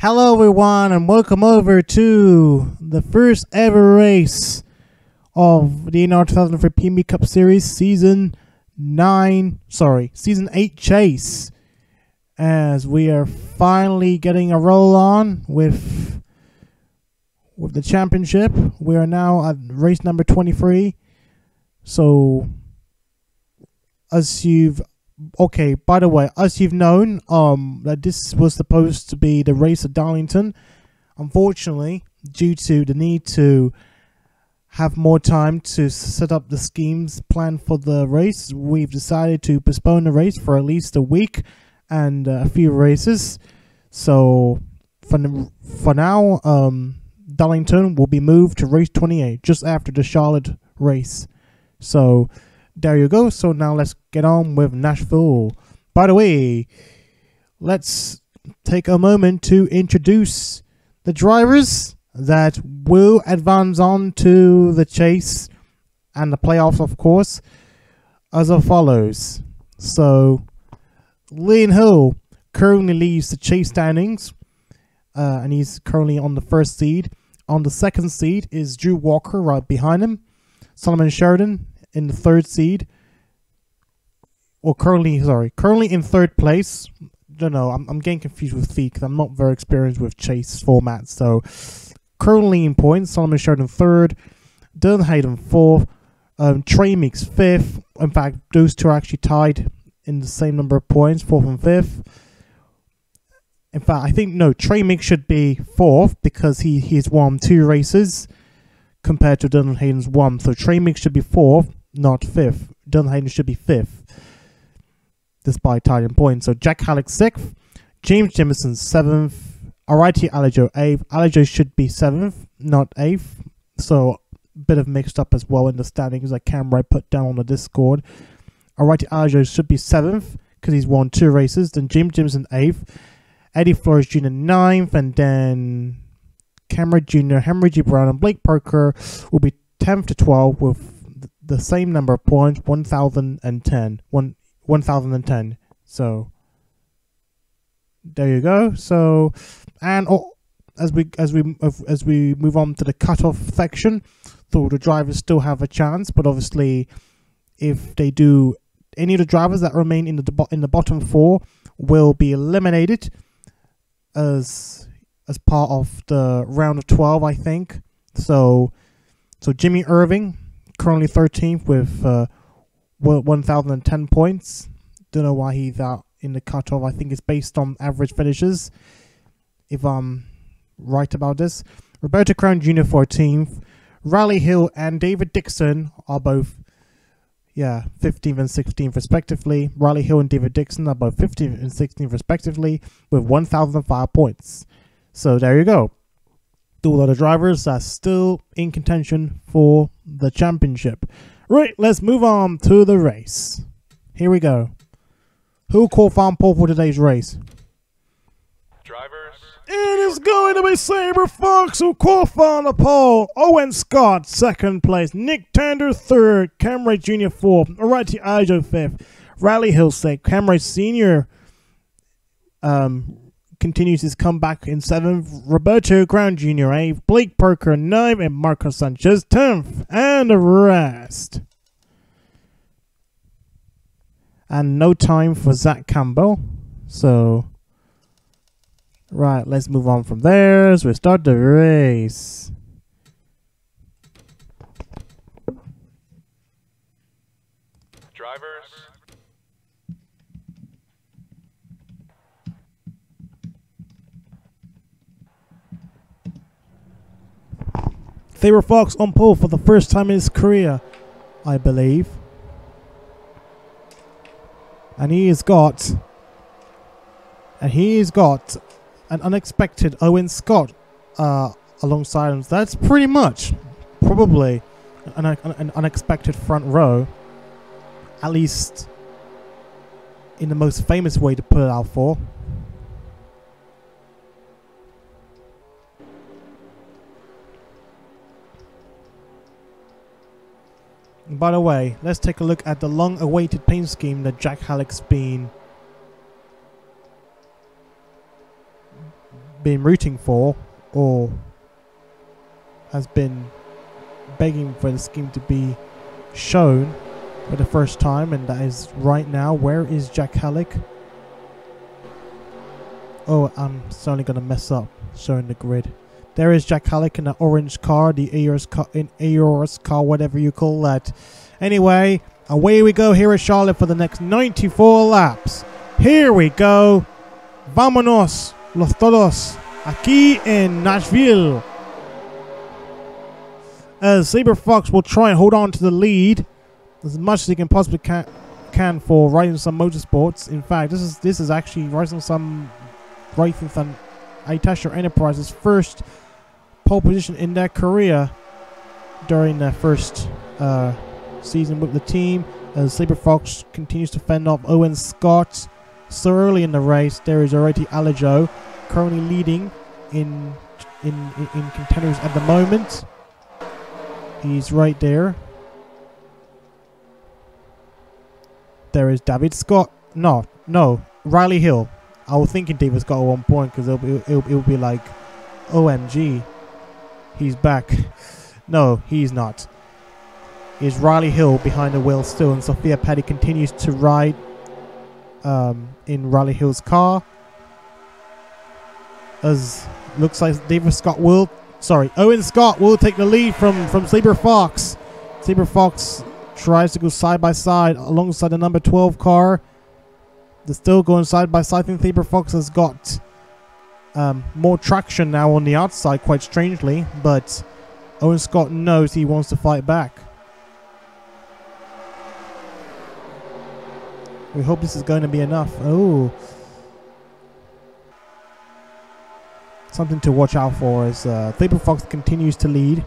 Hello everyone and welcome over to the first ever race of the NR 2003 PME Cup Series Season 8 chase, as we are finally getting a roll on with the championship. We are now at race number 23. So by the way, as you've known, that this was supposed to be the race at Darlington. Unfortunately, due to the need to have more time to set up the schemes planned for the race, we've decided to postpone the race for at least a week and a few races. So for now, Darlington will be moved to race 28, just after the Charlotte race. So there you go. So now let's get on with Nashville. By the way, let's take a moment to introduce the drivers that will advance on to the chase and the playoffs, of course, as follows. So Leon Hill currently leads the chase standings, and he's currently on the first seed. On the second seed is Drew Walker right behind him. Solomon Sheridan in the third seed, or currently in third place. Don't know, I'm getting confused with feet because I'm not very experienced with chase formats. So currently in points, Solomon Sheridan third, Dylan Hayden fourth, Trey Meeks fifth. In fact, those two are actually tied in the same number of points, fourth and fifth. In fact, I think Trey Meeks should be fourth because he's won 2 races compared to Dylan Hayden's 1. So Trey Meeks should be fourth, not fifth. Dylan Hayden should be fifth, despite tied in points. So Jack Halleck 6th, James Jameson 7th, Alrighty Alijo 8th. Alijo should be 7th, not 8th. So a bit of mixed up as well in the standings that Camera put down on the Discord. Alrighty Alijo should be 7th because he's won 2 races. Then James Jameson 8th, Eddie Flores Jr. 9th, and then Cameron Jr., Henry G. Brown, and Blake Parker will be 10th to 12th with the same number of points, 1,010. So there you go. So, and as we move on to the cutoff section, so the drivers still have a chance. But obviously, if they do, any of the drivers that remain in the bottom four will be eliminated as part of the round of 12, I think. So Jimmy Irving currently 13th with 1,010 points. Don't know why he's out in the cutoff. I think it's based on average finishes, if I'm right about this. Roberto Crown Jr. 14th. Riley Hill and David Dixon are both 15th and 16th respectively. Riley Hill and David Dixon are both 15th and 16th respectively with 1,005 points. So there you go. Two other drivers are still in contention for the championship. Right, let's move on to the race. Here we go. Who qualified on pole for today's race? Drivers. It is going to be Sabre Fox who qualified on the pole. Owen Scott, second place. Nick Tander, third. Camry Jr., fourth. Alrighty, Ijo, fifth. Riley Hill, sixth. Camry Sr. Continues his comeback in seventh. Roberto Crown Jr., eighth. Blake Parker, ninth. And Marcos Sanchez, 10th. And the rest. And no time for Zach Campbell. So, right, let's move on from there as we start the race. Drivers. Sabre Fox on pole for the first time in his career, I believe. And he has got an unexpected Owen Scott alongside him. That's pretty much probably an unexpected front row, at least in the most famous way to put it out for. And by the way, let's take a look at the long-awaited paint scheme that Jack Halleck's been rooting for, or has been begging for the scheme to be shown for the first time, and that is right now. Where is Jack Halleck? Oh, I'm certainly going to mess up showing the grid. There is Jack Halleck in the orange car, the Aorus car, whatever you call that. Anyway, away we go here at Charlotte for the next 94 laps. Here we go. Vámonos, los todos, aquí en Nashville. As Sabre Fox will try and hold on to the lead as much as he can possibly can for Rising Sun Motorsports. In fact, this is actually Rising Sun Atasha Enterprises' first pole position in their career during their first season with the team, as Sabre Fox continues to fend off Owen Scott. So early in the race, there is already Alijo currently leading in contenders at the moment. He's right there. There is David Scott. No, Riley Hill. I was thinking David Scott at one point because it'll be like, OMG, he's back. No, he's not. Is Riley Hill behind the wheel still, and Sophia Petty continues to ride in Riley Hill's car. As looks like Owen Scott will take the lead from Sabre Fox. Sabre Fox tries to go side by side alongside the number 12 car. They're still going side by side. I think Sabre Fox has got more traction now on the outside, quite strangely, but Owen Scott knows he wants to fight back. We hope this is going to be enough. Oh, something to watch out for as Sabre Fox continues to lead.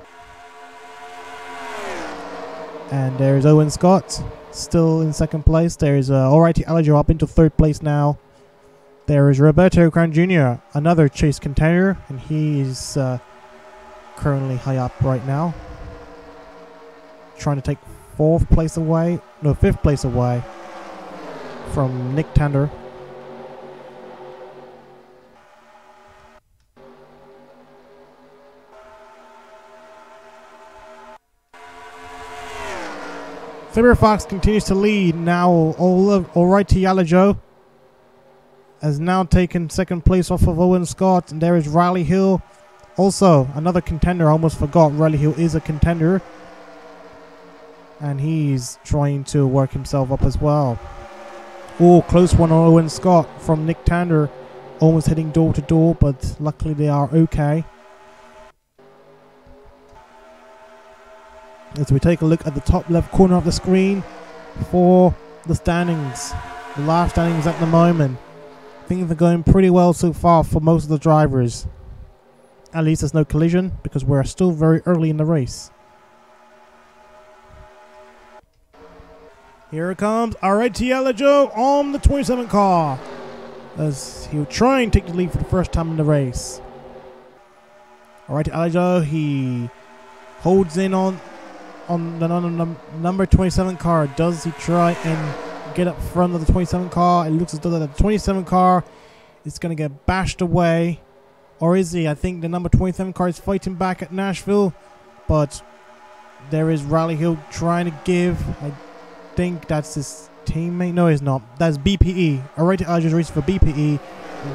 And there's Owen Scott still in second place. There's Alrighty Alijo up into third place now. There is Roberto Crown Jr., another chase contender, and he is currently high up right now, trying to take fifth place away from Nick Tander. Sabre Fox continues to lead now. Alrighty Alajo has now taken second place off of Owen Scott, and there is Riley Hill, also another contender. I almost forgot Riley Hill is a contender, and he's trying to work himself up as well. Oh, close one on Owen Scott from Nick Tanner, almost heading door to door, but luckily they are okay. As we take a look at the top left corner of the screen for the standings, the live standings at the moment. Things are going pretty well so far for most of the drivers. At least there's no collision because we're still very early in the race. Here it comes, Alrighty Alajo on the 27 car, as he'll try and take the lead for the first time in the race. Alrighty Alajo, he holds in on the number 27 car. Does he try and get up front of the 27 car? It looks as though that the 27 car is going to get bashed away. Or is he? I think the number 27 car is fighting back at Nashville. But there is Riley Hill trying to give. I think that's his teammate. No, he's not. That's BPE. Alrighty, I just racing for BPE.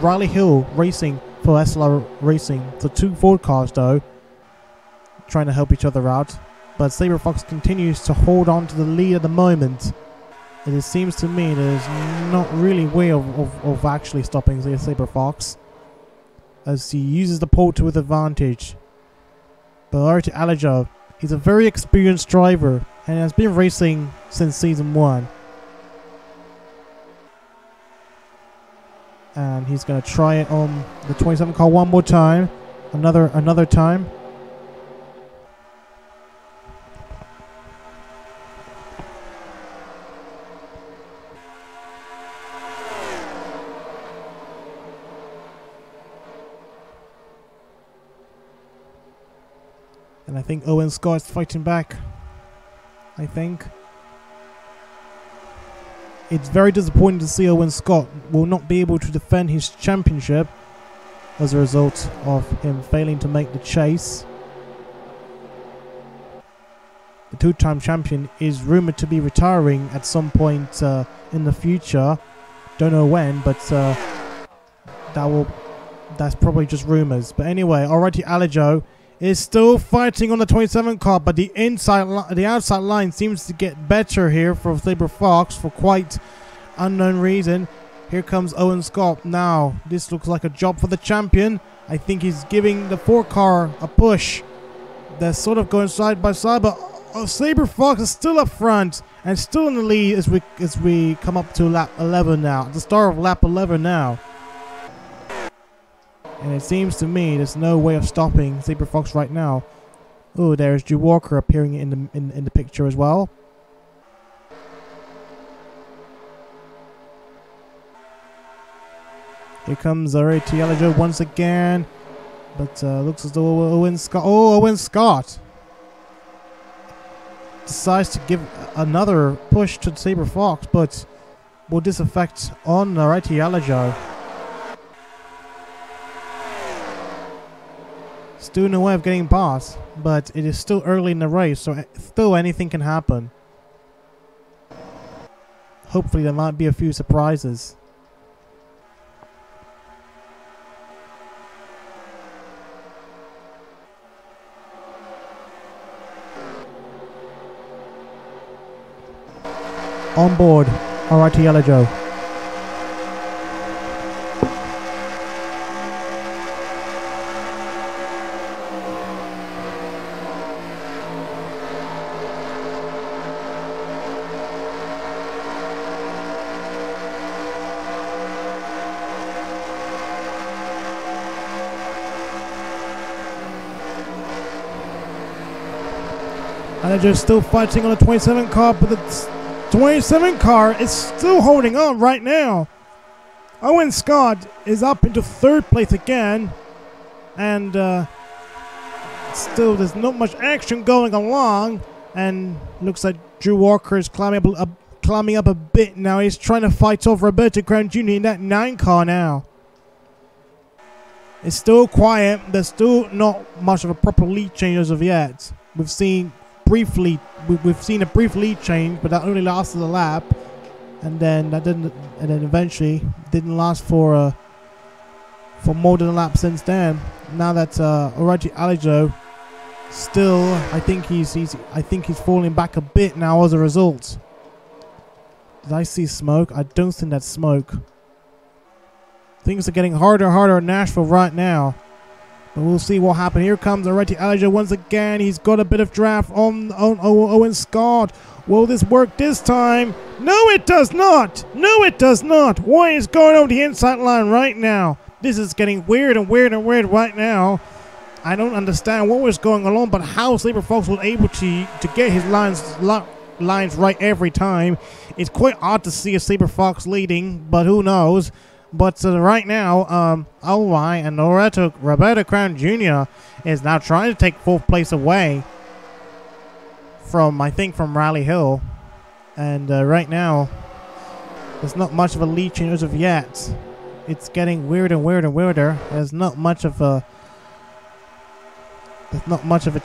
Riley Hill racing for SLR Racing. So two Ford cars though, trying to help each other out. But Sabre Fox continues to hold on to the lead at the moment. It seems to me there's not really a way of actually stopping Sabre Fox, as he uses the pole to his advantage. But Alrighty Alajo, he's a very experienced driver and has been racing since season 1. And he's going to try it on the 27 car one more time. Another time. And I think Owen Scott's fighting back. I think. It's very disappointing to see Owen Scott will not be able to defend his championship as a result of him failing to make the chase. The two-time champion is rumored to be retiring at some point in the future. Don't know when, but that's probably just rumors. But anyway, Alrighty Alajo is still fighting on the 27 car, but the outside line seems to get better here for Sabre Fox for quite unknown reason. Here comes Owen Scott now. This looks like a job for the champion. I think he's giving the 4 car a push. They're sort of going side by side, but Sabre Fox is still up front and still in the lead as we come up to lap 11 now. The start of lap 11 now. And it seems to me there's no way of stopping Sabre Fox right now. Oh, there's Drew Walker appearing in the picture as well. Here comes Alrighty Alajo once again. But looks as though Owen Scott... Oh, Owen Scott decides to give another push to Sabre Fox. But will this affect on Alrighty Alajo? Still no way of getting past, but it is still early in the race, so still anything can happen. Hopefully there might be a few surprises. On board, Alrighty Alajo. Alajo still fighting on the 27 car, but the 27 car is still holding on right now. Owen Scott is up into 3rd place again, and still there's not much action going along, and looks like Drew Walker is climbing up a bit now. He's trying to fight off Roberto Graham Jr. in that 9 car now. It's still quiet. There's still not much of a proper lead change as of yet. We've seen briefly, we've seen a brief lead change, but that only lasted a lap, and then eventually didn't last for more than a lap since then. Now that Oreti Alijo still, I think he's falling back a bit now as a result. Did I see smoke? I don't think that's smoke. Things are getting harder and harder in Nashville right now. But we'll see what happens. Here comes Oreti Alijo once again. He's got a bit of draft on Owen Scott. Will this work this time? No, it does not. No, it does not. Why is going on the inside line right now? This is getting weird and weird and weird right now. I don't understand what was going on, but how Saber Fox was able to get his lines right every time. It's quite odd to see a Saber Fox leading, but who knows? But right now, Ly and Roberto Crown Jr. is now trying to take 4th place away from, I think, from Rally Hill. And right now, there's not much of a lead change as of yet. It's getting weirder and weirder and weirder. There's not much of a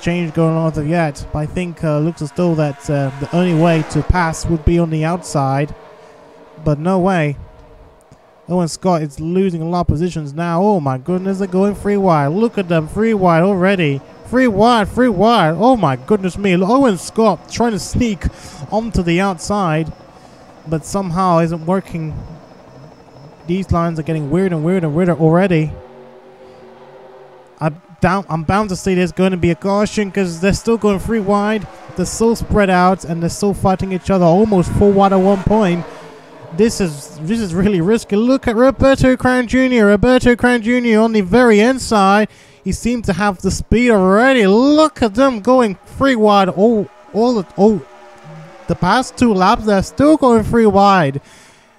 change going on as of yet. But I think looks as though that the only way to pass would be on the outside. But no way. Owen Scott is losing a lot of positions now. Oh my goodness, they're going 3 wide. Look at them, 3 wide already. 3 wide, 3 wide. Oh my goodness me. Owen Scott trying to sneak onto the outside, but somehow isn't working. These lines are getting weird and weird and weirder already. I'm bound to say there's going to be a caution because they're still going 3 wide. They're still spread out and they're still fighting each other almost 4 wide at one point. This is really risky. Look at Roberto Crown Jr. Roberto Crown Jr. on the very inside. He seems to have the speed already. Look at them going 3 wide. The past 2 laps, they're still going 3 wide.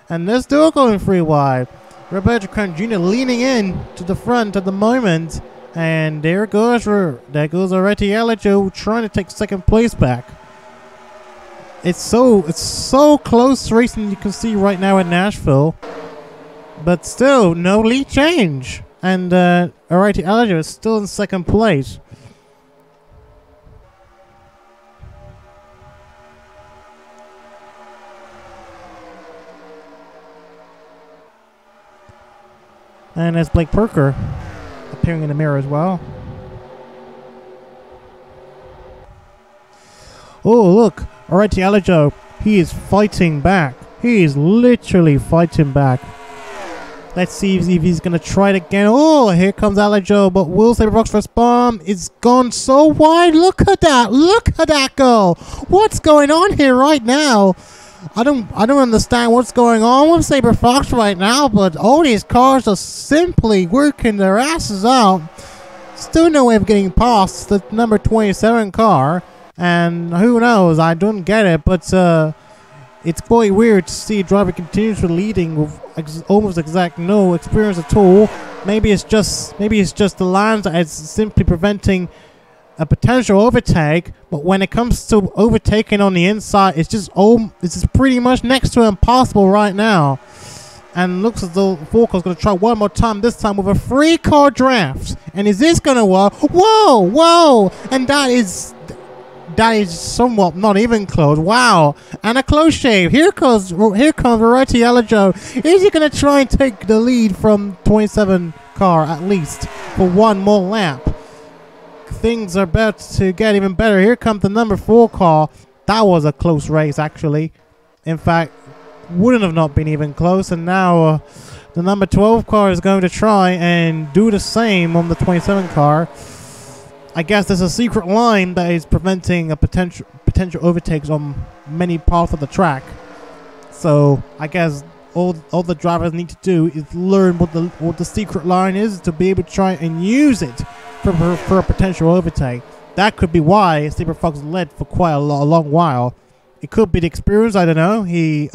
And they're still going 3 wide. Roberto Crown Jr. leaning in to the front at the moment. And there goes Oreti Alijo trying to take 2nd place back. It's so close racing you can see right now in Nashville, but still no lead change, and Oreti Alijo is still in 2nd place. And there's Blake Perker appearing in the mirror as well. Oh look! Oreti Alijo, he is fighting back. He is literally fighting back. Let's see if he's going to try it again. Oh, here comes Alijo, but will Saber Fox respond? It's gone so wide. Look at that. Look at that go. What's going on here right now? I don't understand what's going on with Saber Fox right now, but all these cars are simply working their asses out. Still no way of getting past the number 27 car. And who knows, I don't get it, but it's quite weird to see a driver continuously leading with almost exact no experience at all. Maybe it's just the lines that is simply preventing a potential overtake, but when it comes to overtaking on the inside, it's just pretty much next to impossible right now. And looks as though Forecar's going to try one more time, this time with a 3-car draft. And is this going to work? Whoa, whoa! And that is somewhat not even close. Wow, and a close shave. Here comes Oreti Alijo. Is he going to try and take the lead from 27 car at least for one more lap? Things are about to get even better. Here comes the number 4 car. That was a close race, actually. In fact, wouldn't have not been even close. And now the number 12 car is going to try and do the same on the 27 car. I guess there's a secret line that is preventing a potential overtakes on many parts of the track. So I guess all the drivers need to do is learn what the secret line is to be able to try and use it for a potential overtake. That could be why Saber Fox led for quite a long while. It could be the experience, I don't know. He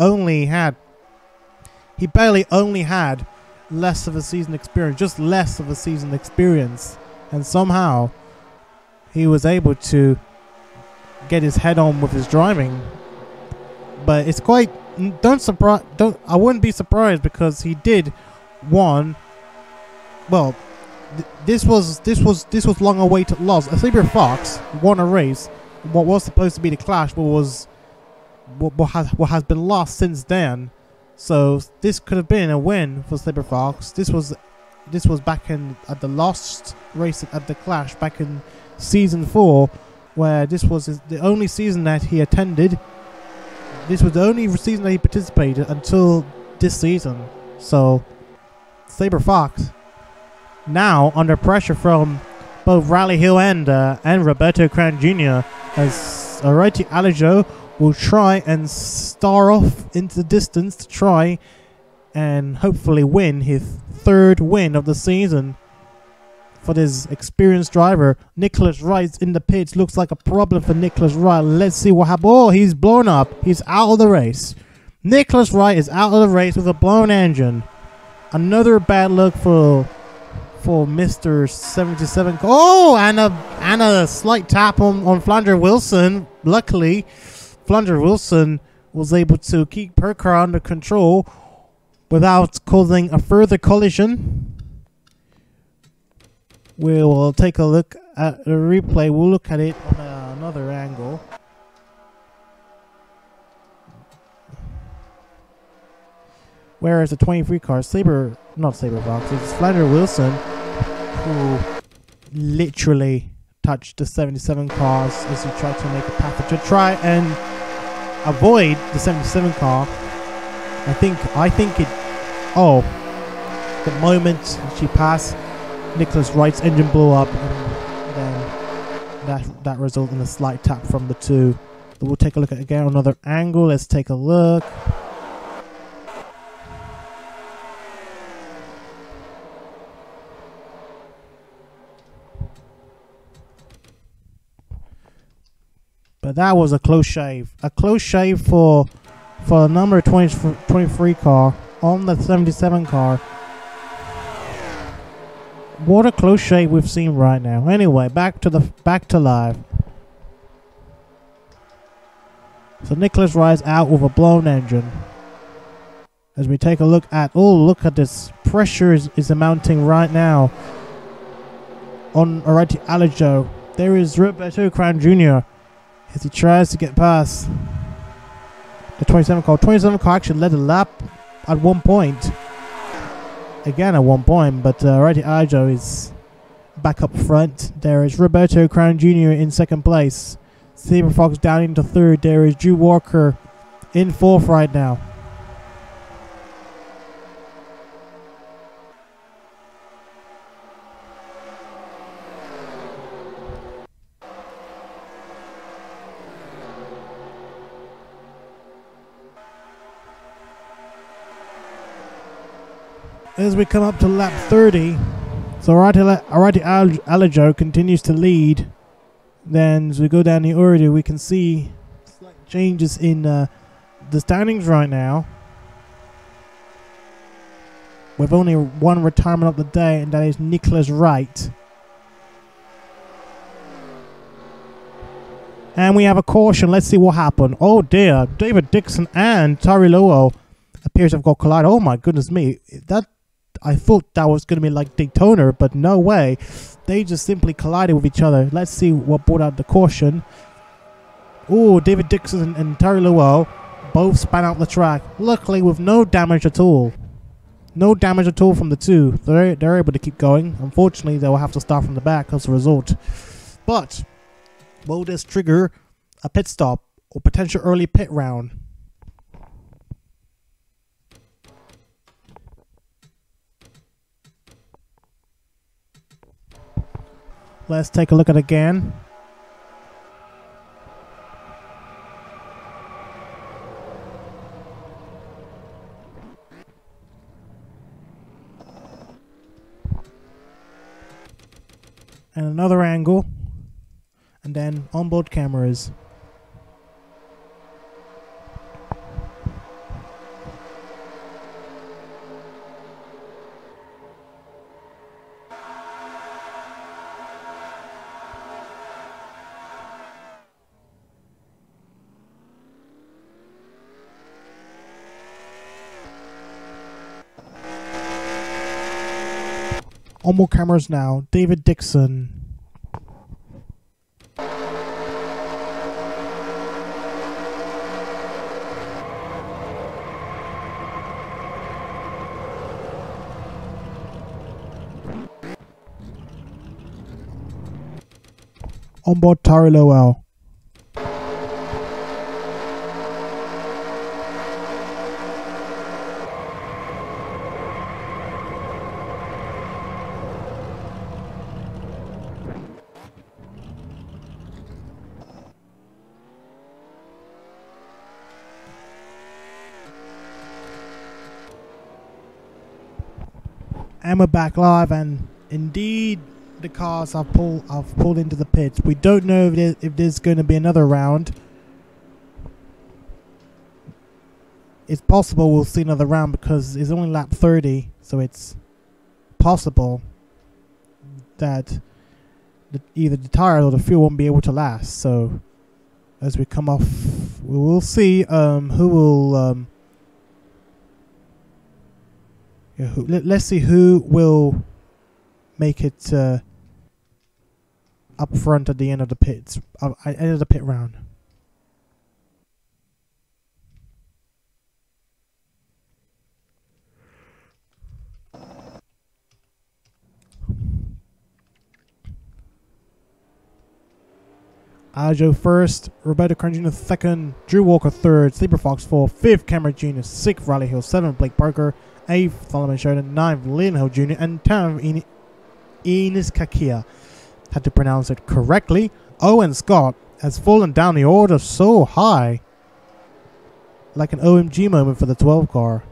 barely only had less of a season experience, just less of a season experience, and somehow he was able to get his head on with his driving. But it's quite I wouldn't be surprised because he did won. Well, this was long awaited loss. Saber Fox won a race what was supposed to be the clash, but was what has been lost since then. So this could have been a win for Saber Fox. This was back in at the lost race at the Clash back in season 4, where this was the only season that he attended. This was the only season that he participated until this season. So Saber Fox now under pressure from both Rally Hill and Roberto Crown Jr. as Alrighty Alijo will try and star off into the distance to try and hopefully win his 3rd win of the season. For this experienced driver, Nicholas Wright in the pits. Looks like a problem for Nicholas Wright. Let's see what happens. Oh, he's blown up. He's out of the race. Nicholas Wright is out of the race with a blown engine. Another bad look for Mr. 77. Oh, and a slight tap on Flander Wilson. Luckily, Flander Wilson was able to keep her car under control without causing a further collision. We will take a look at the replay. We'll look at it on another angle. Whereas the 23 car, not Saber Fox, it's Flander Wilson, who literally touched the 77 cars as he tried to make a path to try and avoid the 77 car. I think it. Oh, the moment she passed, Nicholas Wright's engine blew up, and then that resulted in a slight tap from the two. But we'll take a look at it again on another angle. Let's take a look. But that was a close shave. A close shave for the number 23 car on the 77 car. What a close shave we've seen right now. Anyway, back to live. So Nicholas Wright's out with a blown engine. As we take a look at, look at this. Pressure is mounting right now on Alrighty Alijo. There is Roberto Crown Jr. as he tries to get past the 27 car. 27 car actually led a lap at one point. Again at one point, but Alrighty Alijo is back up front. There is Roberto Crown Jr. in 2nd place. Saber Fox down into 3rd. There is Drew Walker in 4th right now. As we come up to lap 30, so Alrighty Alijo continues to lead. Then as we go down the order, we can see slight changes in the standings right now. With only one retirement of the day, and that is Nicholas Wright. And we have a caution. Let's see what happened. Oh dear, David Dixon and Tari Lowell appears to have got collided. Oh my goodness me, I thought that was going to be like Daytona, but no way. They just simply collided with each other. Let's see what brought out the caution. Oh, David Dixon and Terry Lowell both span out the track. Luckily, with no damage at all. No damage at all from the two. They're able to keep going. Unfortunately, they will have to start from the back as a result. But will this trigger a pit stop or potential early pit round? Let's take a look at it again. And another angle. And then onboard cameras. Onboard cameras now. David Dixon. On board Tyrell Lowell. And we're back live, and indeed the cars have pulled into the pits. We don't know if there's going to be another round. It's possible we'll see another round because it's only lap 30, so it's possible that either the tire or the fuel won't be able to last. So as we come off, we will see who will let's see who will make it up front at the end of the pits, end of the pit round. Aljo first, Roberto Kern Jr. second, Drew Walker third, Sleeper Fox fourth, fifth Cameron Jr., sixth Riley Hill, seventh Blake Parker, 8th Solomon Sheridan, 9th Leon Hill Jr., and 10th Enos Kakia. Had to pronounce it correctly. Owen Scott has fallen down the order so high. Like an OMG moment for the 12 car.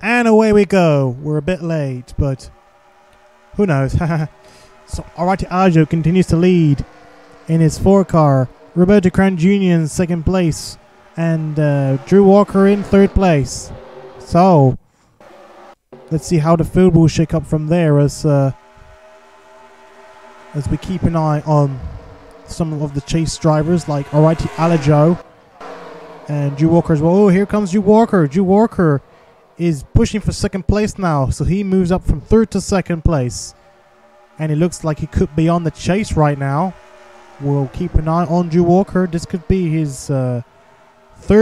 And away we go. We're a bit late, but who knows? So, Alrighty Aljo continues to lead in his 4 car. Roberto Kern Jr. in 2nd place. And Drew Walker in 3rd place. So, let's see how the field will shake up from there as we keep an eye on some of the chase drivers like Alrighty Aljo and Drew Walker as well. Oh, here comes Drew Walker. Drew Walker is pushing for 2nd place now, so he moves up from 3rd to 2nd place, and it looks like he could be on the chase right now. We'll keep an eye on Drew Walker. This could be his 3rd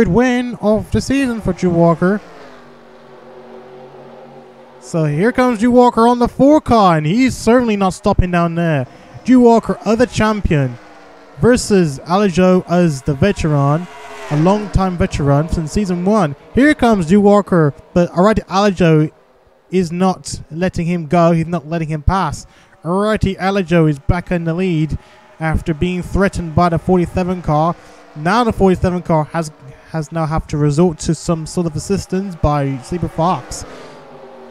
win of the season for Drew Walker. So here comes Drew Walker on the 4 car, and he's certainly not stopping down there. Drew Walker, other champion, versus Aljo as the veteran. A long-time veteran since season 1. Here comes Drew Walker, but Alrighty Aljo is not letting him go. He's not letting him pass. Alrighty Aljo is back in the lead after being threatened by the 47 car. Now the 47 car has now have to resort to some sort of assistance by Sleeper Fox.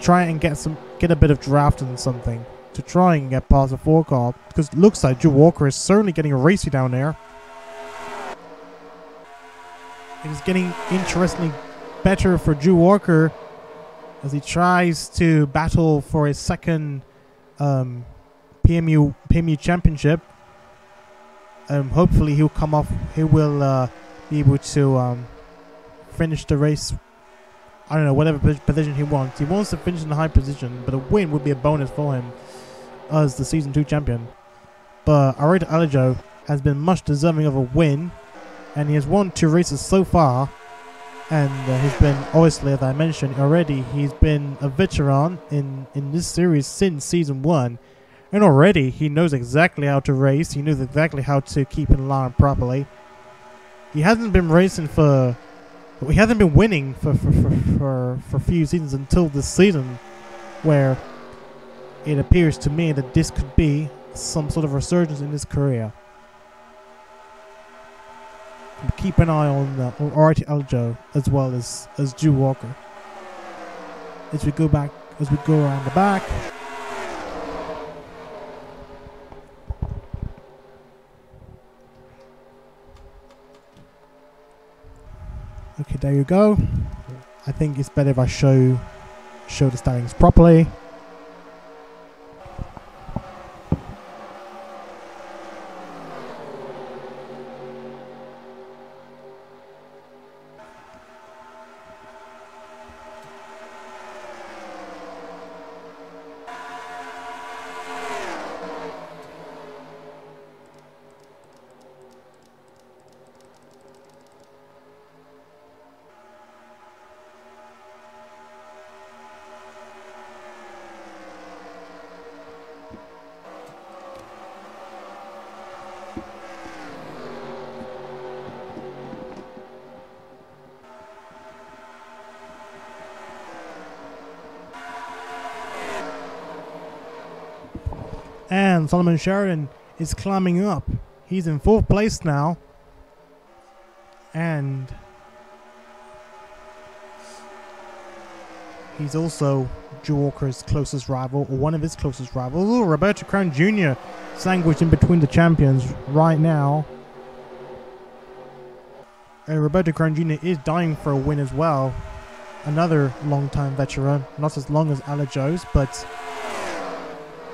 Try and get a bit of draft and something to try and get past the 4 car, because it looks like Drew Walker is certainly getting racy down there. It's getting interestingly better for Drew Walker as he tries to battle for his 2nd PMU championship. Hopefully he'll come off. He will be able to finish the race. I don't know, whatever position he wants. He wants to finish in a high position, but a win would be a bonus for him as the season 2 champion. But Alrighty Aljo has been much deserving of a win. And he has won 2 races so far, and he's been, obviously, as I mentioned already, he's been a veteran in this series since season 1, and already he knows exactly how to race. He knows exactly how to keep in line properly. He hasn't been winning for a few seasons until this season, where it appears to me that this could be some sort of resurgence in his career. Keep an eye on Alrighty Aljo as well as Drew Walker. As we go around the back. Okay, there you go. I think it's better if I show the standings properly. And Solomon Sheridan is climbing up. He's in 4th place now. And he's also Drew Walker's closest rival, or one of his closest rivals. Oh, Roberto Crown Jr. sandwiched in between the champions right now. And Roberto Crown Jr. is dying for a win as well. Another long-time veteran, not as long as Alajo's, but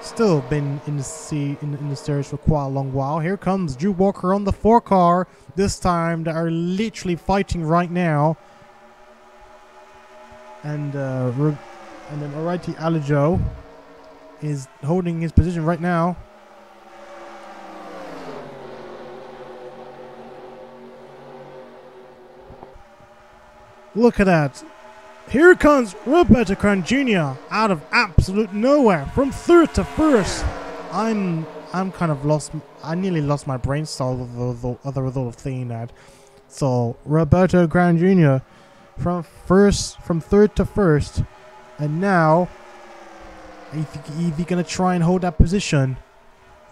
still been in the series for quite a long while. Here comes Drew Walker on the 4 car. This time they are literally fighting right now. And then Alrighty Alajo is holding his position right now. Look at that. Here comes Roberto Crown Jr. out of absolute nowhere from 3rd to 1st. I'm kind of lost. I nearly lost my brain cell as a result of seeing that. So Roberto Crown Jr. from 3rd to 1st, and now if he's gonna try and hold that position,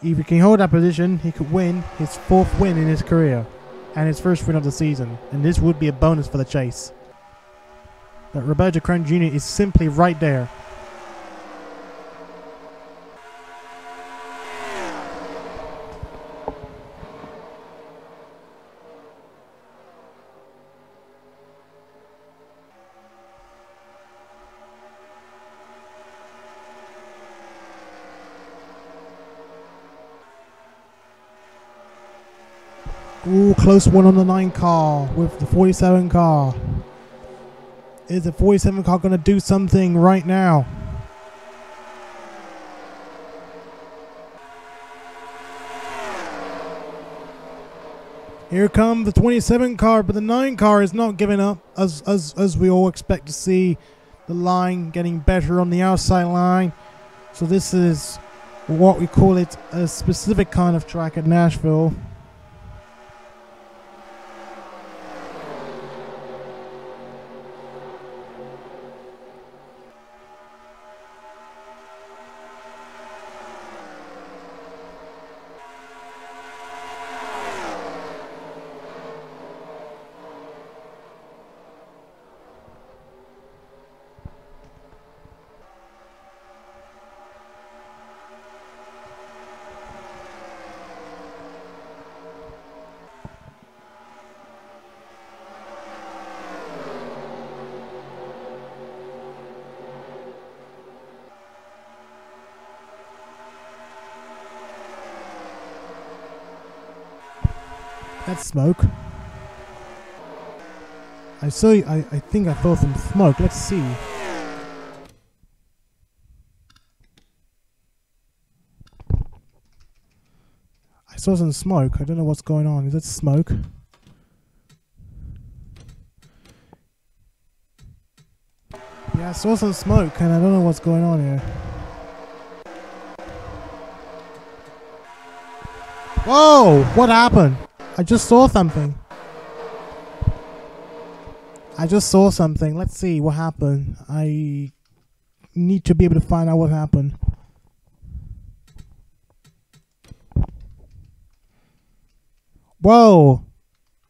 if he can hold that position, he could win his 4th win in his career and his 1st win of the season, and this would be a bonus for the chase. But Roberto Crown Jr. is simply right there. Ooh, close one on the 9 car with the 47 car. Is the 47 car going to do something right now? Here comes the 27 car, but the 9 car is not giving up, as we all expect to see the line getting better on the outside line. So this is what we call it, a specific kind of track at Nashville. That's smoke. I think I saw some smoke. Let's see. I saw some smoke. I don't know what's going on. Is that smoke? Yeah, I saw some smoke and I don't know what's going on here. Whoa! What happened? I just saw something. Let's see what happened. I need to be able to find out what happened. Whoa!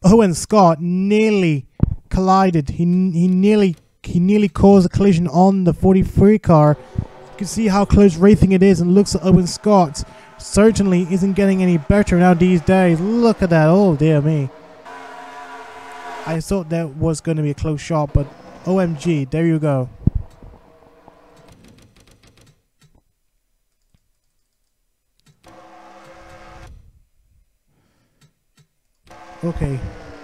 Owen Scott nearly collided. He nearly caused a collision on the 43 car. You can see how close racing it is, and looks at Owen Scott. Certainly isn't getting any better now these days. Look at that. Oh dear me. I thought that was going to be a close shot, but OMG, there you go. Okay,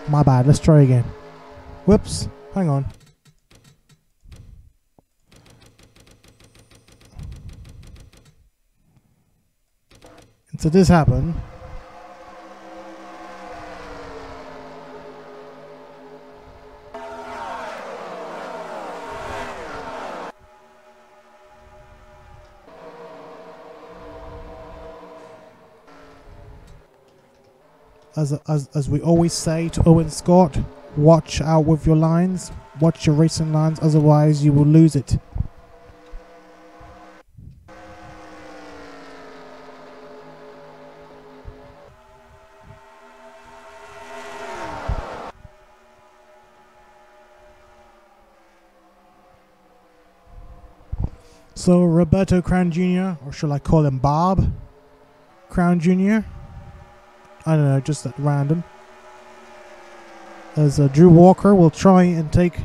my bad. Let's try again. Whoops, hang on. And so this happened. As we always say to Owen Scott, watch out with your lines, watch your racing lines, otherwise you will lose it. So Roberto Crown Jr., or shall I call him Bob Crown Jr.? I don't know, just at random. As Drew Walker will try and take...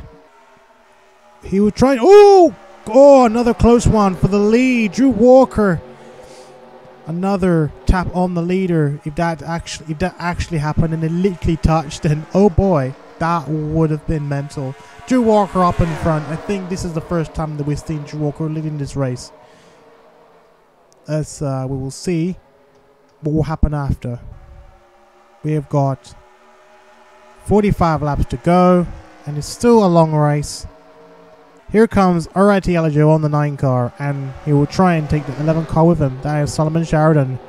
He will try... Oh! Oh, another close one for the lead. Drew Walker. Another tap on the leader. If that actually happened and it literally touched, then oh boy, that would have been mental. Drew Walker up in front. I think this is the first time that we've seen Drew Walker leading this race. As we will see what will happen after. We have got 45 laps to go, and it's still a long race. Here comes Alright Yellow on the 9 car, and he will try and take the 11 car with him. That is Solomon Sheridan.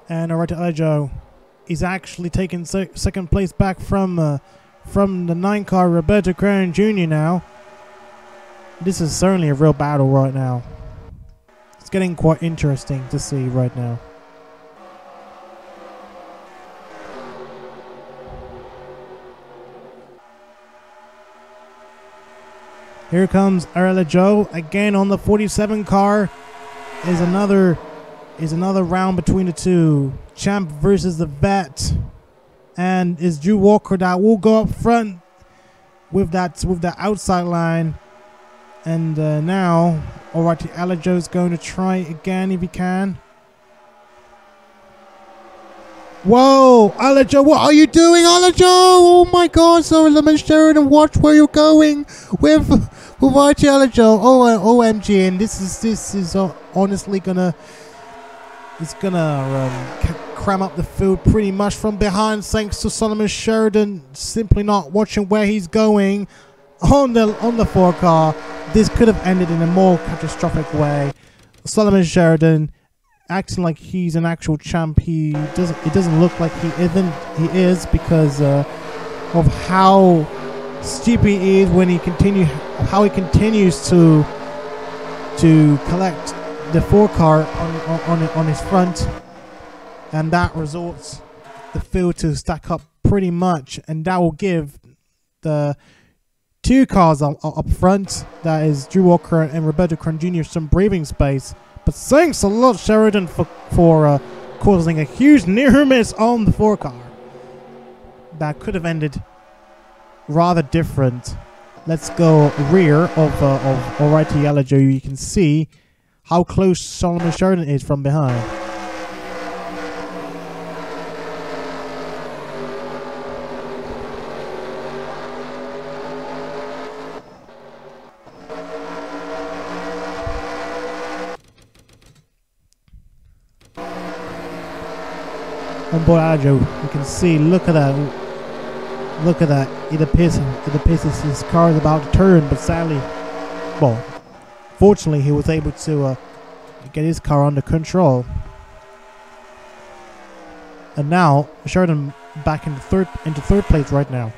And Alright Joe is actually taking second place back from the 9 car Roberto Crown Jr. now. This is certainly a real battle right now. It's getting quite interesting to see right now. Here comes Arella Joe again on the 47 car. Is another round between the two. Champ versus the vet. And is Drew Walker that will go up front with that outside line. And now Alrighty Alajo is going to try again if he can. Whoa, Alajo, what are you doing, Alajo? Oh my god, Solomon Sheridan, watch where you're going with Alrighty Alajo. Oh, OMG, and this is honestly gonna cram up the field pretty much from behind, thanks to Solomon Sheridan simply not watching where he's going on the 4 car. This could have ended in a more catastrophic way. Solomon Sheridan acting like he's an actual champ. It doesn't look like he is because of how stupid he is when he continues to collect the 4 car on his front, and that results the field to stack up pretty much, and that will give the 2 cars up front, that is Drew Walker and Roberto Crown Jr., some breathing space. But thanks a lot, Sheridan, for causing a huge near miss on the 4 car. That could have ended rather different. Let's go rear of Alrighty Yellow. You can see how close Solomon Sheridan is from behind. On board Alajo, you can see, look at that. It appears his car is about to turn, but sadly, well, fortunately he was able to get his car under control. And now Sheridan back into third place right now.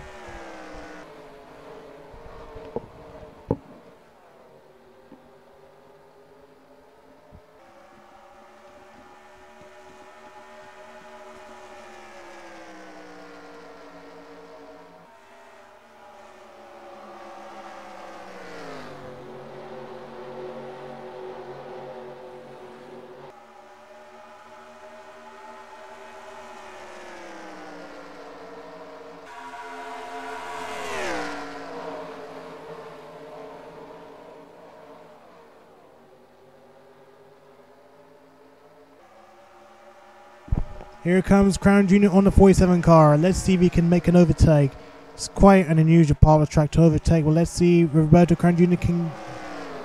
Here comes Crown Jr. on the 47 car. Let's see if he can make an overtake. It's quite an unusual part of the track to overtake. Well, let's see if Roberto Crown Jr. can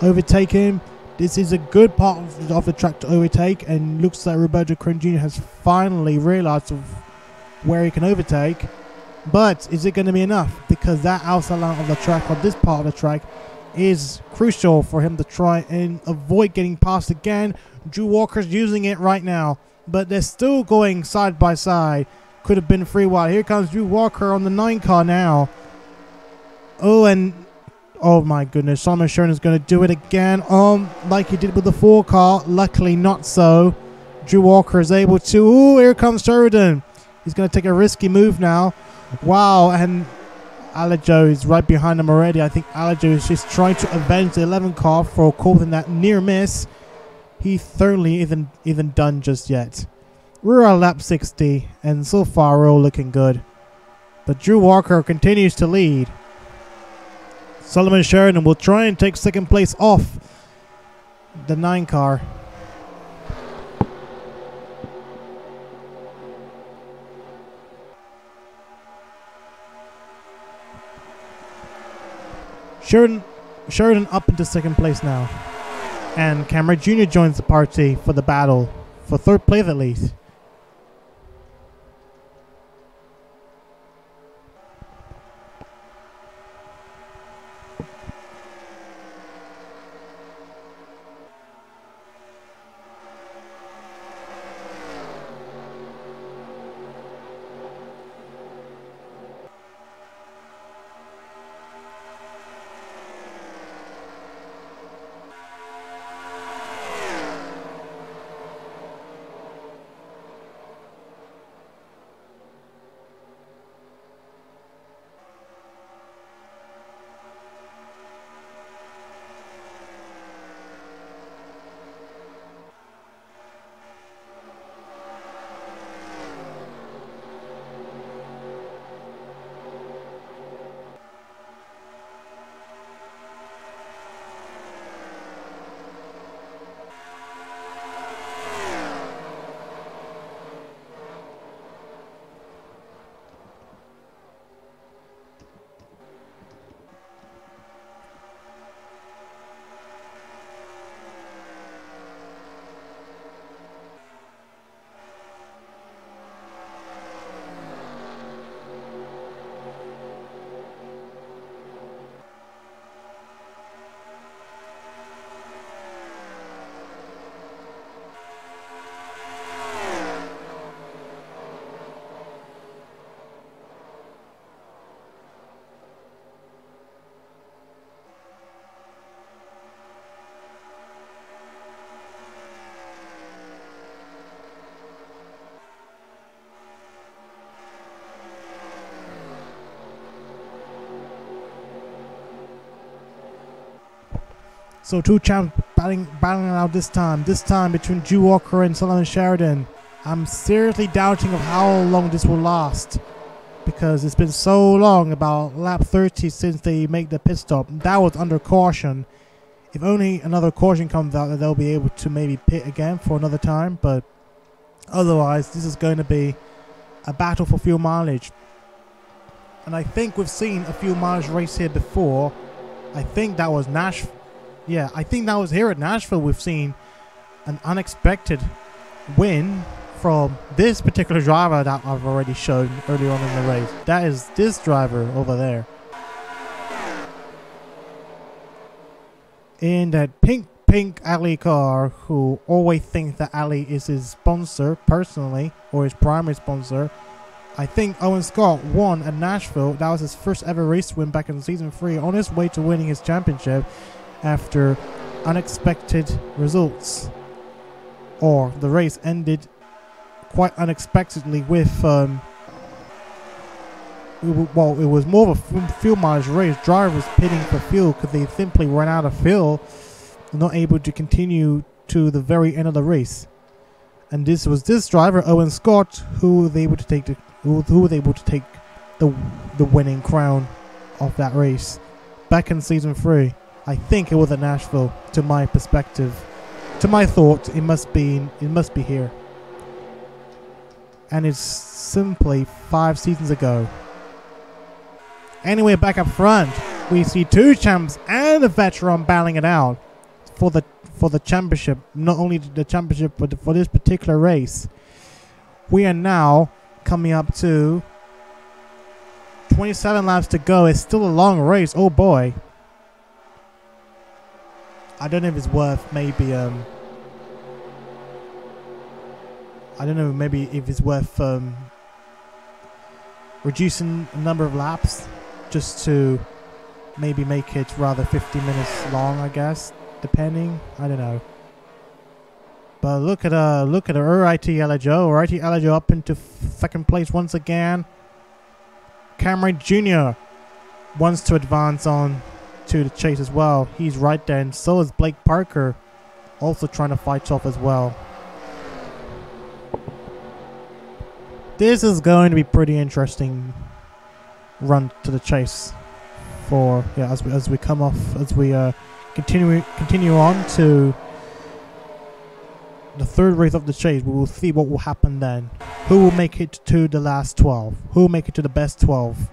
overtake him. This is a good part of the track to overtake, and looks like Roberto Kron Jr. has finally realized of where he can overtake. But is it going to be enough? Because that outside line of the track, or this part of the track, is crucial for him to try and avoid getting past again. Drew Walker's using it right now, but they're still going side by side. Could have been free wide. Here comes Drew Walker on the 9 car now. Oh, and oh my goodness, Solomon Sheridan is going to do it again. Like he did with the 4 car. Luckily not so. Drew Walker is able to. Oh, here comes Sheridan. He's going to take a risky move now. Wow, and Alajo is right behind him already. I think Alajo is just trying to avenge the 11 car for causing that near miss. He thoroughly isn't done just yet. We're at lap 60, and so far we're all looking good. But Drew Walker continues to lead. Solomon Sheridan will try and take second place off the 9 car. Sheridan up into second place now. And Cameron Jr. joins the party for the battle, for third place at least. So 2 champs battling out this time. This time between Drew Walker and Solomon Sheridan. I'm seriously doubting of how long this will last, because it's been so long, about lap 30 since they make the pit stop. That was under caution. If only another caution comes out, that they'll be able to maybe pit again for another time. But otherwise, this is going to be a battle for fuel mileage. And I think we've seen a fuel mileage race here before. I think that was Nashville. Yeah, I think that was here at Nashville. We've seen an unexpected win from this particular driver that I've already shown earlier on in the race. That is this driver over there. In that pink Ali car, who always thinks that Ali is his sponsor personally, or his primary sponsor. I think Owen Scott won at Nashville. That was his first ever race win back in season 3, on his way to winning his championship after unexpected results. Or the race ended quite unexpectedly with well, it was more of a fuel mileage race. Drivers pitting for fuel because they simply ran out of fuel, not able to continue to the very end of the race. And this was this driver, Owen Scott, who was able to take the winning crown of that race back in season 3. I think it was at Nashville. To my perspective, to my thought, it must be here. And it's simply 5 seasons ago. Anyway, back up front, we see 2 champs and a veteran battling it out for for the championship. Not only the championship, but for this particular race. We are now coming up to 27 laps to go. It's still a long race. Oh boy. I don't know if it's worth maybe I don't know, maybe if it's worth reducing the number of laps just to maybe make it rather 50 minutes long, I guess, depending. I don't know. But look at Uright Alajo. Uright Alajo up into second place once again. Cameron Jr. wants to advance on to the chase as well. He's right there, and so is Blake Parker, also trying to fight off as well. This is going to be pretty interesting run to the chase for as we come off, as we continue on to the third race of the chase. We will see what will happen then. Who will make it to the last 12? Who will make it to the best 12?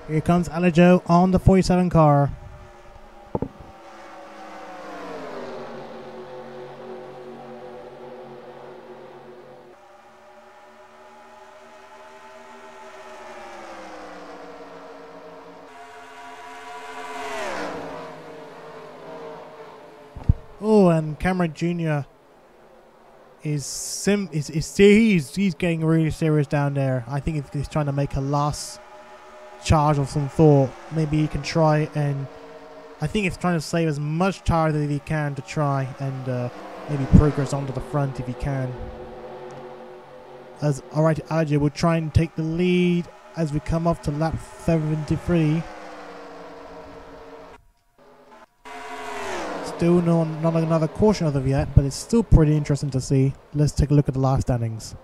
Here comes Alajo on the 47 car. Oh, and Cameron Jr. is he's getting really serious down there. I think he's trying to make a last charge of some thought. Maybe he can try, and I think he's trying to save as much tire as he can to try and maybe progress onto the front if he can. As Uright Alajo will try and take the lead as we come off to lap 73. Still not another caution as of yet, but it's still pretty interesting to see. Let's take a look at the last standings.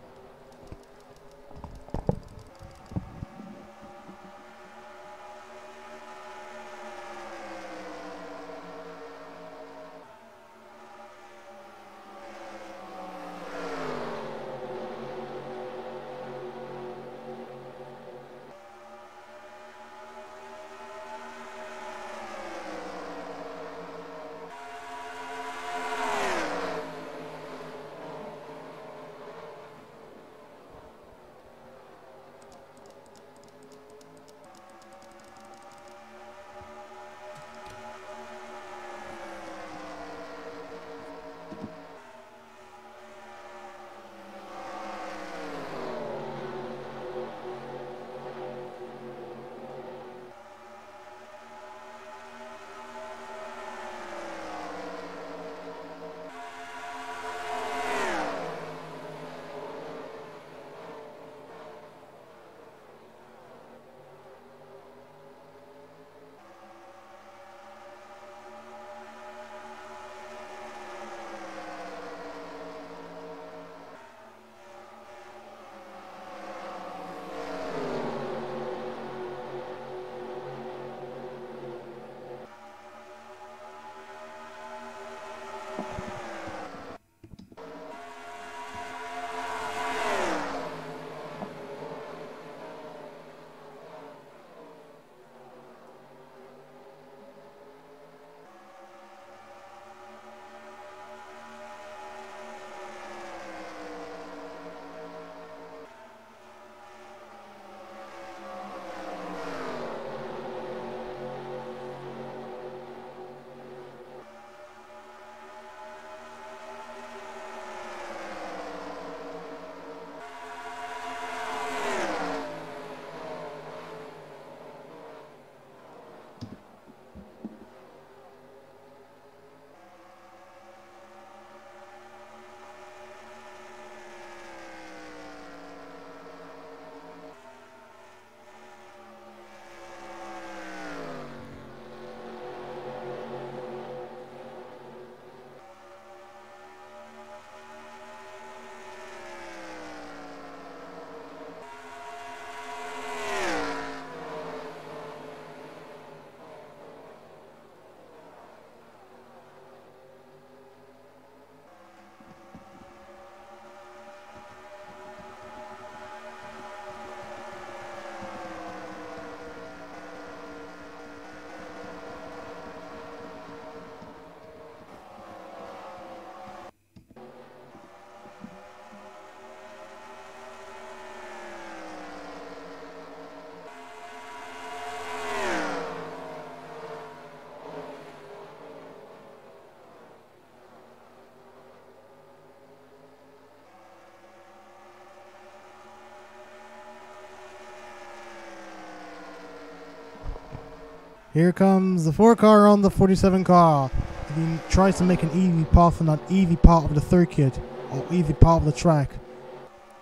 Here comes the 4 car on the 47 car. He tries to make an easy path on that easy part of the circuit, or easy part of the track,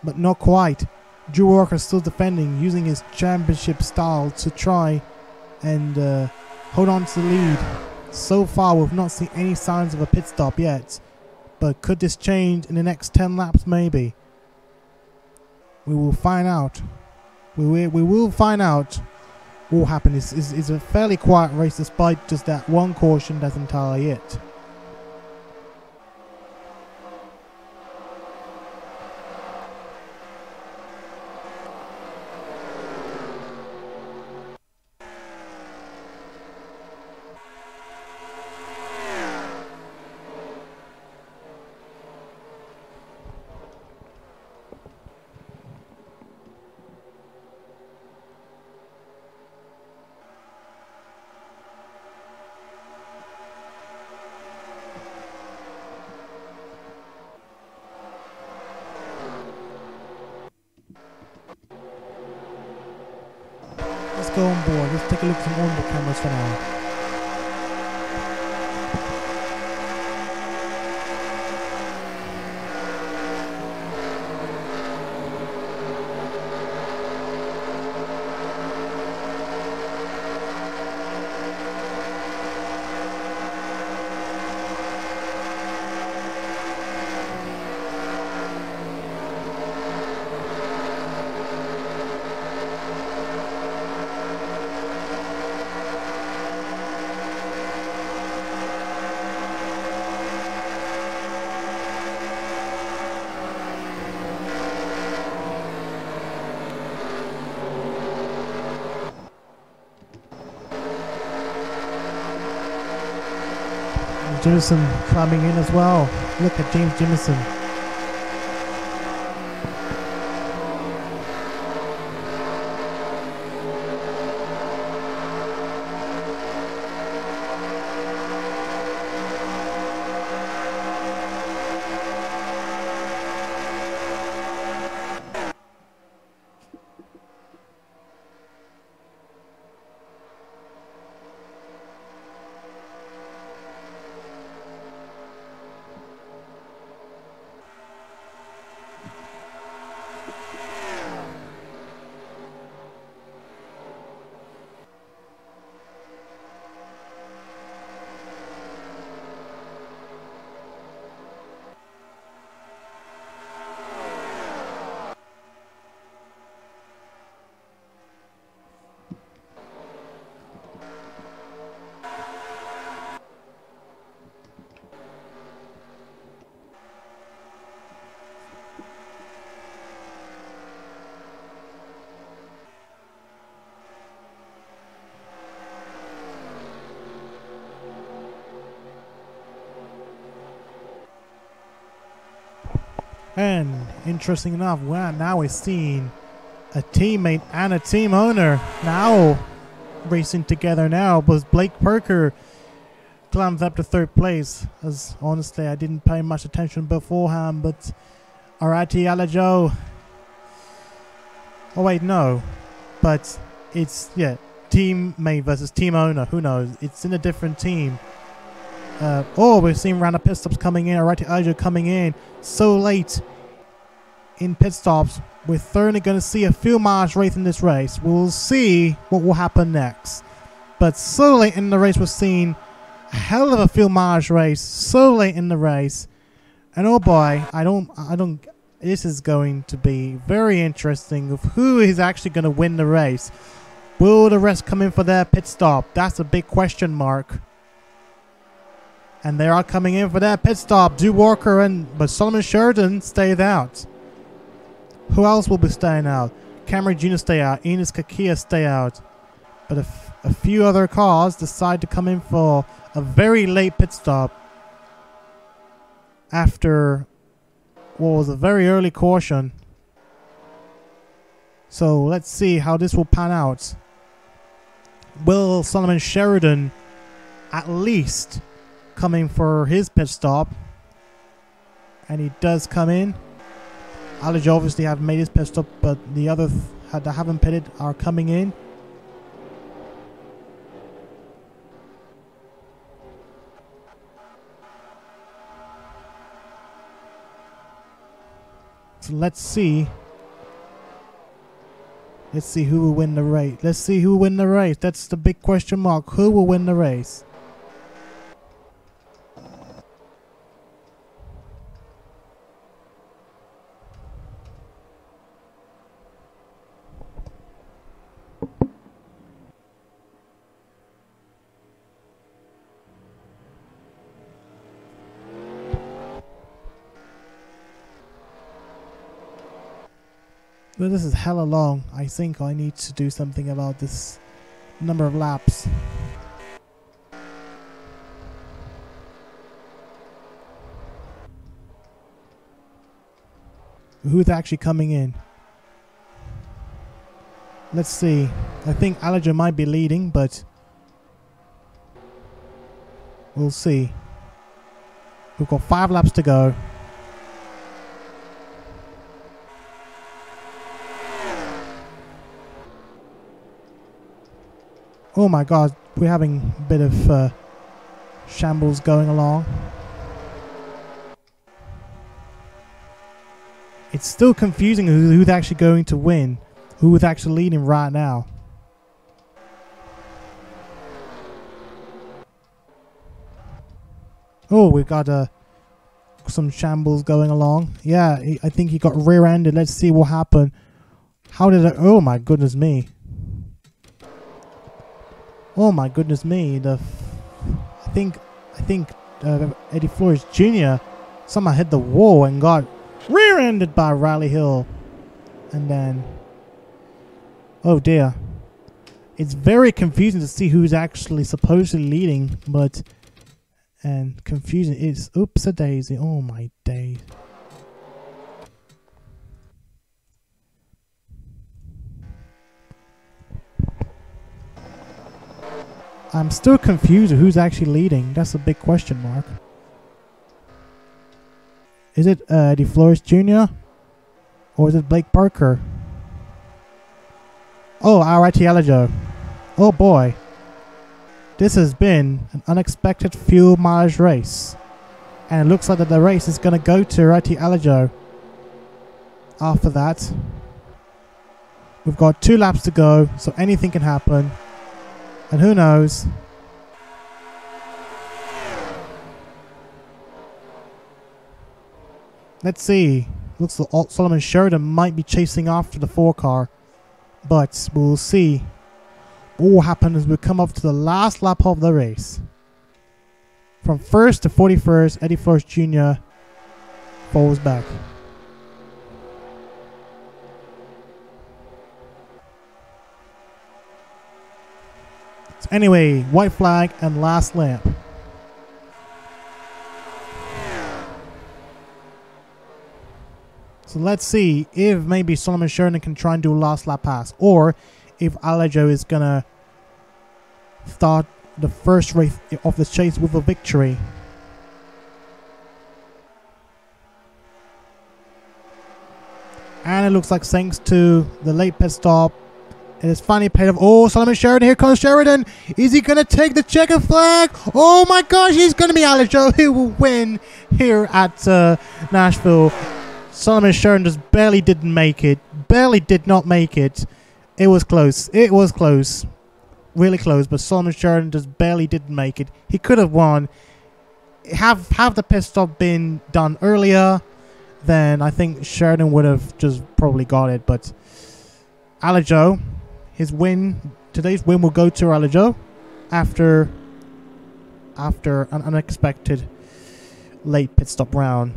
but not quite. Drew Walker still defending, using his championship style to try and hold on to the lead. So far, we've not seen any signs of a pit stop yet, but could this change in the next 10 laps? Maybe. We will find out. We will find out what will happen. It's a fairly quiet race despite just that one caution. That's entirely it. Let's go on board. Let's take a look at some onboard cameras for now. Jimison climbing in as well. Look at James Jimison. And interesting enough, now we're seeing a teammate and a team owner now racing together now. But Blake Parker climbs up to 3rd place. As honestly, I didn't pay much attention beforehand, but Arati Alajo. Oh wait, no, but it's teammate versus team owner. Who knows? It's in a different team. We've seen round of pit stops coming in. Arati Alajo coming in so late in pit stops. We're thoroughly going to see a fuel mileage race in this race. We'll see what will happen next. But so late in the race, we're seeing a hell of a fuel mileage race. So late in the race, and oh boy, I don't. This is going to be very interesting of who is actually going to win the race. Will the rest come in for their pit stop? That's a big question mark. And they are coming in for their pit stop. Drew Walker but Solomon Sheridan stayed out. Who else will be staying out? Cameron Jr. stay out. Enos Kakia stay out. But a few other cars decide to come in for a very late pit stop after what was a very early caution. So let's see how this will pan out. Will Solomon Sheridan at least coming for his pit stop? And he does come in. Alajo obviously have made his pit stop, but the others that haven't pitted are coming in. So let's see. Let's see who will win the race. Let's see who will win the race. That's the big question mark. Who will win the race? Well, this is hella long. I think I need to do something about this number of laps. Who's actually coming in? Let's see. I think Alligator might be leading, but we'll see. We've got 5 laps to go. Oh my god, we're having a bit of shambles going along. It's still confusing who's actually going to win, who's actually leading right now. Oh, we've got some shambles going along. Yeah, I think he got rear-ended. Let's see what happened. How did it? Oh my goodness me. Oh my goodness me! I think Eddie Flores Jr. somehow hit the wall and got rear-ended by Riley Hill, and then oh dear, it's very confusing to see who's actually supposedly leading, but and confusing is oops a daisy. Oh my days. I'm still confused who's actually leading. That's a big question mark. Is it Eddie Flores Jr.? Or is it Blake Parker? Oh, RIT Alligator. Oh boy. This has been an unexpected fuel mileage race. And it looks like that the race is going to go to RIT Alligator. After that. We've got 2 laps to go, so anything can happen. And who knows? Let's see. Looks like Solomon Sheridan might be chasing after the 4 car. But we'll see what will happen as we come up to the last lap of the race. From 1st to 41st, Eddie Flores Jr. falls back. So anyway, white flag and last lap. So let's see if maybe Solomon Sheridan can try and do a last lap pass, or if Alligator is gonna start the first race of the chase with a victory. And it looks like thanks to the late pit stop, it is finally paid off. Oh, Solomon Sheridan, here comes Sheridan. Is he going to take the checkered flag? Oh my gosh, he's going to be Alligator who will win here at Nashville. Solomon Sheridan just barely didn't make it. Barely did not make it. It was close. It was close. Really close, but Solomon Sheridan just barely didn't make it. He could have won. Have the pit stop been done earlier, then I think Sheridan would have just probably got it, but Alligator, his win, today's win will go to Alligator after an unexpected late pit stop round.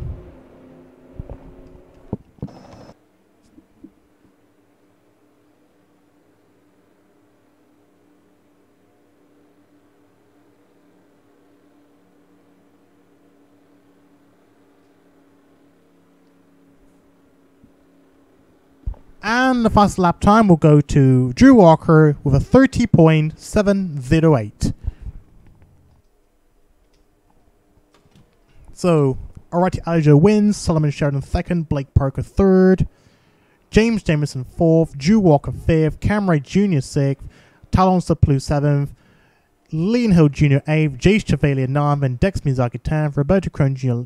And the fastest lap time will go to Drew Walker with a 30.708. So, RIT Alligator wins, Solomon Sheridan 2nd, Blake Parker 3rd, James Jameson 4th, Drew Walker 5th, Cam Ray Jr. 6th, Talon Saplu 7th, Leon Hill Jr. 8th, Jace Chevalier 9th, and Dex Miyazaki 10th, Roberto Crone Jr.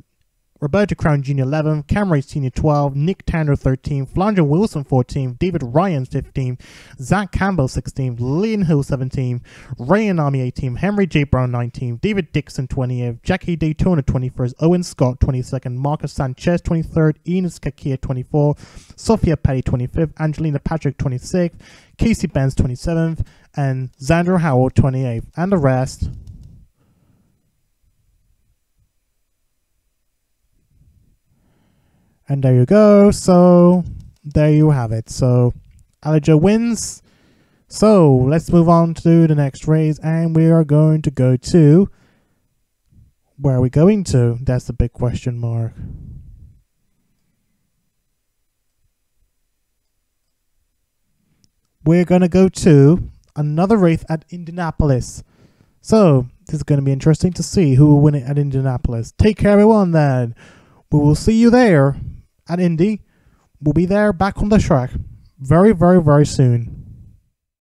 Roberto Crown Jr. 11th, Cameron Sr. 12th, Nick Tanner 13th, Flandre Wilson 14th, David Ryan 15th, Zach Campbell 16th, Lynn Hill 17th, Ryan Army 18th, Henry J. Brown 19th, David Dixon 20th, Jackie Daytona 21st, Owen Scott 22nd, Marcus Sanchez 23rd, Enos Kakia 24th, Sophia Petty 25th, Angelina Patrick 26th, Casey Benz 27th, and Xander Howell 28th, and the rest. And there you go. So there you have it. So Alijo wins. So let's move on to the next race, and we are going to go to, where are we going to? That's the big question mark. We're going to go to another race at Indianapolis. So this is going to be interesting to see who will win it at Indianapolis. Take care, everyone, then. We will see you there at Indy. We'll be there back on the track very, very, very soon.